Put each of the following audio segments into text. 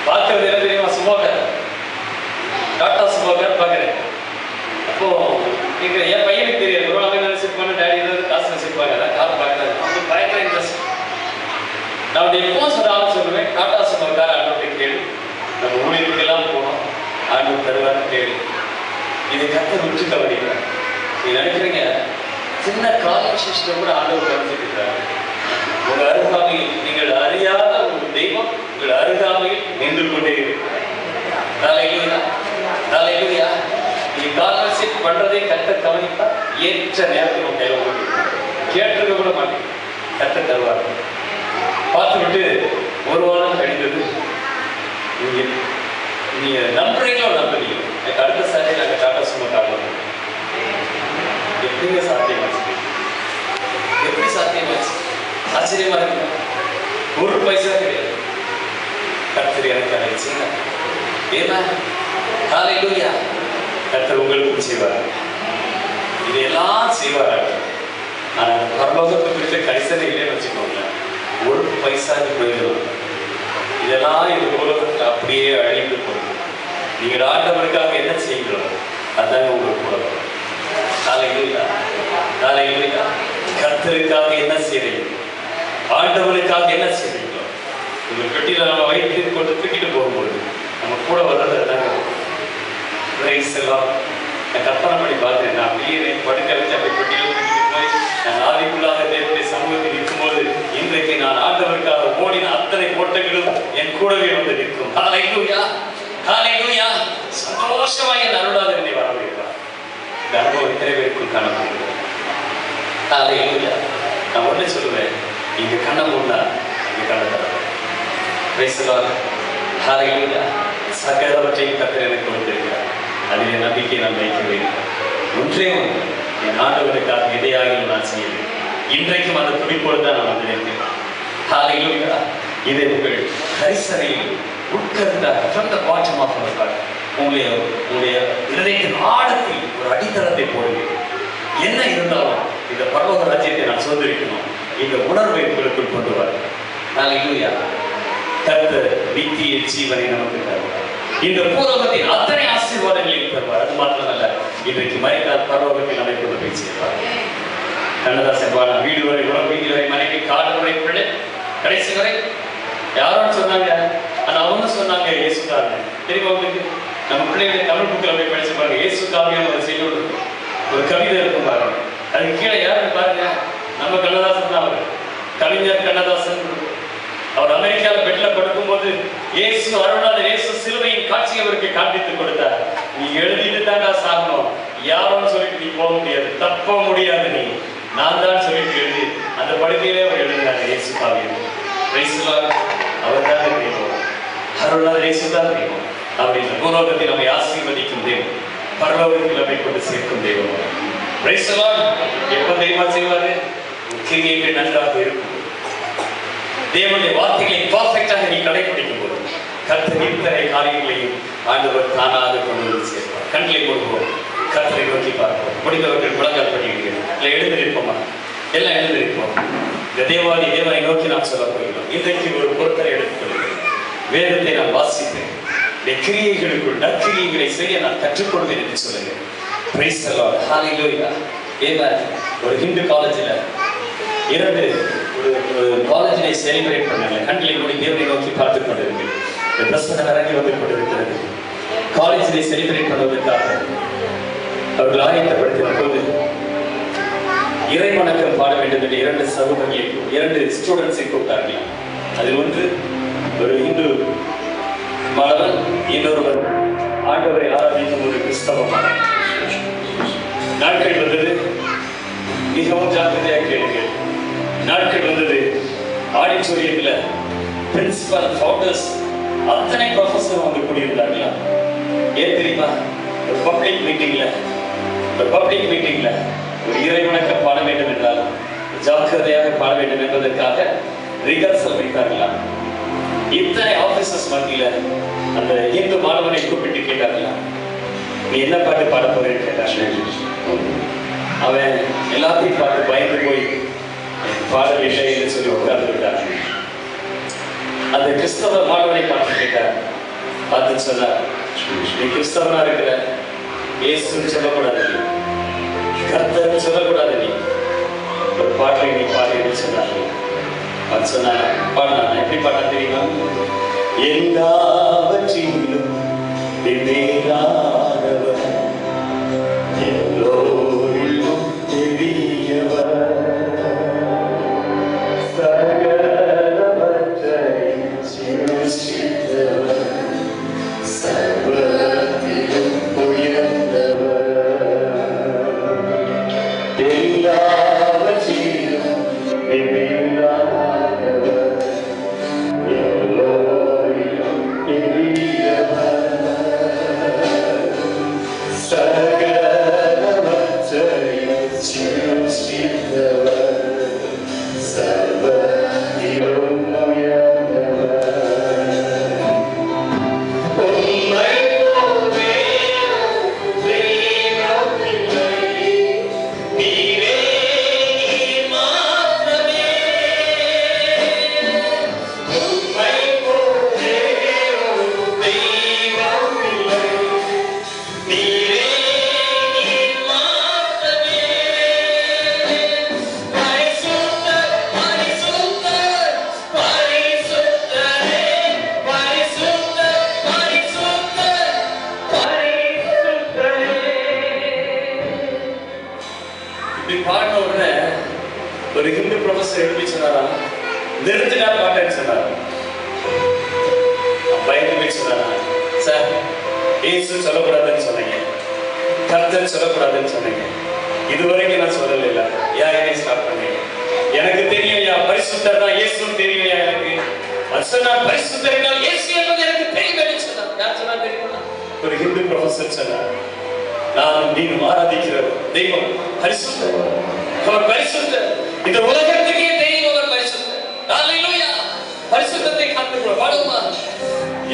பார்க்கறது என்ன தெரியுமா? சுமோகர், டாட்டா சுமோகர் பார்க்குறேன். அப்போ என் பையனுக்கு தெரியாது, ஒரு அவங்க நினைச்சிருப்பாங்க டேடி ஏதாவது காசு நினைச்சிருப்பாங்க, அதான் கார் பார்க்கறது அவங்க பயங்கர இன்ட்ரெஸ்ட். நான் எப்போ சொன்னாலும் சொல்லுவேன், டாட்டா சுமோகர் ஆண்டவர்கிட்ட கேளு, நம்ம ஊழியர்களுக்கெல்லாம் போனோம், ஆண்டவர் தருவார்னு கேளு. இதை கத்த விட்டு கவனிக்கிறேன். நீ நினைக்கிறீங்க சின்ன காலக்ஷேஷத்தை கூட ஆண்டவர் கவனிச்சுட்டு இருக்காரு. உங்கள் அருகாமையில் நீங்கள் அறியாத ஒரு தெய்வம் உங்கள் அருகாமையில் நின்று கொண்டே இருக்கிறார். நீ கால்வெசிட் பண்றதை கத்த கவனிப்பா. ஏற்ற நேரத்தில் உங்க கையில் கேட்டிருக்க கூட மாட்டேன், கத்த தருவார். பார்த்து விட்டு ஒரு வாரம் கழிந்தது. நீங்க நம்புறீங்களோ நம்புறீங்களோ, எனக்கு அடுத்த சாரி நாங்கள் டாட்டா சும்மா காட்டுவோம். எப்படிங்க சாத்தியமாச்சு? எப்படி சாத்தியமாச்சு? ஆச்சரியமா இருக்கு. ஒரு பைசா கிடையாது. கர்த்தர் எனக்கு அழைச்சு ஏன்னா ஹல்லேலூயா, கர்த்தர் உங்களுக்கு செய்வார். இதையெல்லாம் செய்வார். ஆனால் பரலோகத்துக்கு கரிசனை இல்லைன்னு வச்சுக்கோங்க, ஒரு பைசாக்கு போயிடும். இதெல்லாம் இது உலகத்தில் அப்படியே அழிந்து போகும். நீங்கள் ஆண்டவருக்காக என்ன செய்கிறோம் அதாங்க உங்களுக்கு கூட வரும். ஹல்லேலூயா, ஹல்லேலூயா. கர்த்தருக்காக என்ன செய்றீங்க, ஆண்டவருக்காக என்ன செய்றீங்களோ, உங்கள் பெட்டியில் நம்ம வயிற்று கொண்டு தூக்கிட்டு போகும்போது நம்ம கூட வர்றது அதாங்க. பிரைஸ் எல்லாம் நான் கற்பனை பண்ணி பார்க்குறேன். நான் அப்படியே படுக்க வச்சு அப்படி பெட்டியில் தூக்கிட்டு போய் நான் ஆவிக்குள்ளாக தேவனுடைய சமூகத்தில் இருக்கும்போது இன்றைக்கு நான் ஆண்டவருக்காக ஓடின அத்தனை ஓட்டங்களும் என் கூடவே வந்து நிற்கும். ஹல்லேலூயா, ஹல்லேலூயா. சந்தோஷமா என் அருளாதரனை வரவேற்கிறார். இந்த அனுபவம் எத்தனை பேருக்கும் காணப்படுகிறது? ஹல்லேலூயா. நான் ஒண்ணு சொல்லுவேன், இங்க கண்ணை மூடா இங்க கண்ணை தர. Price the Lord. ஹல்லேலூயா. சகலவற்றையும் கர்த்தர் எனக்கு கொடுத்திருக்கிறார். அதிலே நம்பிக்கை நான் வைக்க வேண்டும். ஒன்றே ஒன்று, என் ஆண்டவருக்காக எதையாகிலும் நான் செய்வேன். இன்றைக்கும் அந்த துடிப்போடு தான் நான் வந்திருக்கிறேன். ஹல்லேலூயா. இதை உங்கள் கரிசனையில் உட்கர்ந்தார். from the bottom of your heart உங்களுடைய இதயத்தின் ஆழத்தில் ஒரு அடித்தளத்தை போடுவீர்கள். என்ன இருந்தாலும் இந்த பரலோக ராஜ்யத்தை நான் சுதந்திரிக்கணும், இந்த உணர்வை உங்களுக்குள் கொண்டு வர. ஹல்லேலூயா. கர்த்தர் நித்திய ஜீவனை நமக்கு தருவார். இந்த பூலோகத்தின் அத்தனை ஆசீர்வாதங்களையும் தருவார். அது மாத்திரமல்ல, இன்றைக்கு மறைக்கால் பரலோகத்தில் நம்மை கொண்டு போய் சேர்ப்பார். கண்ணதாசன் பாடா, வீடு வரை உணவு, வீடு வரை மனைவி, காடு வரை பிள்ளை, கடைசி வரை யாரும் சொன்னாங்க. ஆனா அவங்க சொன்னாங்க இயேசுதாங்க. தெரியுமா உங்களுக்கு? நம்ம பிள்ளைகளை தமிழ் புக்கில் போய் படிச்சு பாருங்க. இயேசுதாவியான ஒரு செய்தி இருக்கும், ஒரு கவிதை இருக்கும் பாருங்க. அதுக்கு கீழே யாருன்னு பாருங்க, நம்ம கண்ணதாசன் தான். அவர் கவிஞர் கண்ணதாசன். அவர் அமெரிக்காவில் பெட்ல படுக்கும் போது இயேசு அருளாளர் இயேசு சிலுவையின் காட்சி அவருக்கு காண்பித்து கொடுத்தார். நீ எழுதிட்டு தாண்டா சாகணும், யாரும் சொல்லிட்டு நீ போக முடியாது, தப்ப முடியாது, நீ நான் தான் சொல்லிட்டு எழுதி அந்த படுக்கையிலே அவர் எழுதினார். இயேசு காவியம். அவர் தான் தெய்வம், அருளாளர் இயேசு தான் தெய்வம். அப்படின்னு பூலோகத்தில் நம்மை ஆசீர்வதிக்கும் தெய்வம், பரலோகத்தில் நம்மை கொண்டு சேர்க்கும் தெய்வம். எப்ப தெய்வமா செய்வாரு? கிரியைகள் நன்றாக இருக்கும். தேவனுடைய வார்த்தைகளை பர்ஃபெக்டாக நீ கடைபிடிக்கும் போது கர்த்தர் இத்தனை காரியங்களையும் ஆண்டவர் தானாக கொண்டு வந்து சேர்ப்பார். கண்களை கொடுப்போம், கர்த்தரை நோக்கி பார்ப்போம். முடிந்தவர்கள் முழங்கால் பண்ணிவிடுகிறோம். இல்லை எழுந்திருப்போமா? எல்லாம் எழுந்திருப்போம். இந்த தேவாதி தேவனை நோக்கி நாம் சொல்ல போகிறோம். இன்றைக்கு ஒரு பொருத்தரை எடுத்துக்கொள்கிறேன். வேதத்தை நான் வாசிப்பேன். இந்த கிரியைகளுக்குள் நற்கிரியைகளை செய்ய நான் கற்றுக்கொள்வேன் என்று சொல்லுங்க. Praise the Lord. Hallelujah. Amen. ஒரு ஹிந்து காலேஜில் இரண்டு ஒரு காலேஜினை செலிப்ரேட் பண்ணாங்க. கண்களை மூடி தேவனை நோக்கி பார்த்துக் கொண்டிருக்கிறது. இந்த பிரசன்னம் இறங்கி வந்து கொண்டிருக்கிறது. காலேஜினை செலிப்ரேட் பண்ணுவதற்காக அவர்கள் ஆயத்தப்படுத்தின போது இறை வணக்கம் பாட வேண்டும் என்று இரண்டு சகோதரர்களை, இரண்டு ஸ்டூடெண்ட்ஸை கூப்பிட்டார்கள். அதில் ஒன்று ஒரு இந்து மாணவன், இன்னொருவர் ஆண்டவரை ஆராதிக்கும் ஒரு கிறிஸ்தவ மாணவன். நாட்கள் வந்தது, மிகவும் ஜாக்கிரதையாக கேளுங்கள். நாட்கள் வந்தது, ஆடிட்டோரியத்தில் பிரின்சிபல், ஃபவுண்டர்ஸ், அத்தனை ப்ரொஃபஸர் வந்து கூடியிருந்தார்களா? ஏன் தெரியுமா? ஒரு பப்ளிக் மீட்டிங்ல ஒரு இறைவணக்கம் பாட வேண்டும் என்றால் ஜாக்கிரதையாக பாட வேண்டும் என்பதற்காக ரிஹர்சல் வைத்தார்களா? இத்தனை ஆபீசர்ஸ் மத்தியில அந்த இந்து மாணவனை கூப்பிட்டு கேட்டார்களா, நீ என்ன பாட்டு பாட போறேன்னு கேட்டாங்க. அவன் எல்லாத்தையும் பார்த்து பயந்து போய் பாடல் இல்லை என்று சொல்லி உட்கார்ந்து விட்டார். அந்த கிறிஸ்தவ மாணவனை பார்த்து கேட்டார், பார்த்து சொன்னார், நீ கிறிஸ்தவனா இருக்கிற, இயேசுன்னு சொல்லக்கூடாது, நீ கர்த்தர்னு சொல்லக்கூடாது, நீ ஒரு பாட்டை நீ பாடுன்னு சொன்னாங்க. அது சொன்னாங்க, பாடினாங்க. எப்படி பாட்டா தெரியுமா? எல்லாவற்றிலும் மேலானவர், எல்லோரிலும் பெரியவர், சகலவற்றையும் சிருஷ்டித்தவர், சர்வத்திலும் உயர்ந்தவர், எல்லாவற்றிலும் மேலானவர், எல்லோரிலும் பெரியவர், சகலவற்றையும் சிருஷ்டித்தவர், சர்வத்திலும் உயர்ந்தவர். உம்மை போலே தெய்வம் இல்லை, நீரே நீர் மாத்திரமே. உம்மை போலே தெய்வம் இல்லை, நீரே நீர் மாத்திரமே. பரிசுத்தர், பரிசுத்தர், பரிசுத்தரே, பரிசுத்தர், பரிசுத்தர், பரிசுத்தரே. இப்படி பாடின உடனே ஒரு ஹிந்து ப்ரொஃபஸர் எழுப்பி சொன்னாரா, நிறுத்தினா பாட்டேன்னு சொன்னார். பயந்து போய் சொன்னாரா, சார் இயேசு சொல்லக்கூடாதுன்னு சொன்னீங்க, கர்த்தர் சொல்லக்கூடாதுன்னு சொன்னீங்க, இதுவரைக்கும் நான் சொல்லல, ஏன் என்னை ஸ்டாப் பண்ணீங்க? எனக்கு தெரியும் யா பரிசுத்தர் தான் இயேசுன்னு தெரியும் யா எனக்கு. அது சொன்னா பரிசுத்தர் என்றால் இயேசு என்பது எனக்கு தெரியும் சொன்னார். யார் சொன்னா தெரியுமா? ஒரு ஹிந்து ப்ரொஃபஸர் சொன்னார், நான் நீயும் ஆராதிக்கிற தெய்வம் பரிசுத்தர், அவர் பரிசுத்தர், இந்த உலகத்துக்கே தெரியும் அவர் பரிசுத்தர். ஹல்லேலூயா. பரிசுத்தத்தை காண்பிக்கிறோம், பாடுவோமா?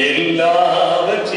எல்லாவற்றையும்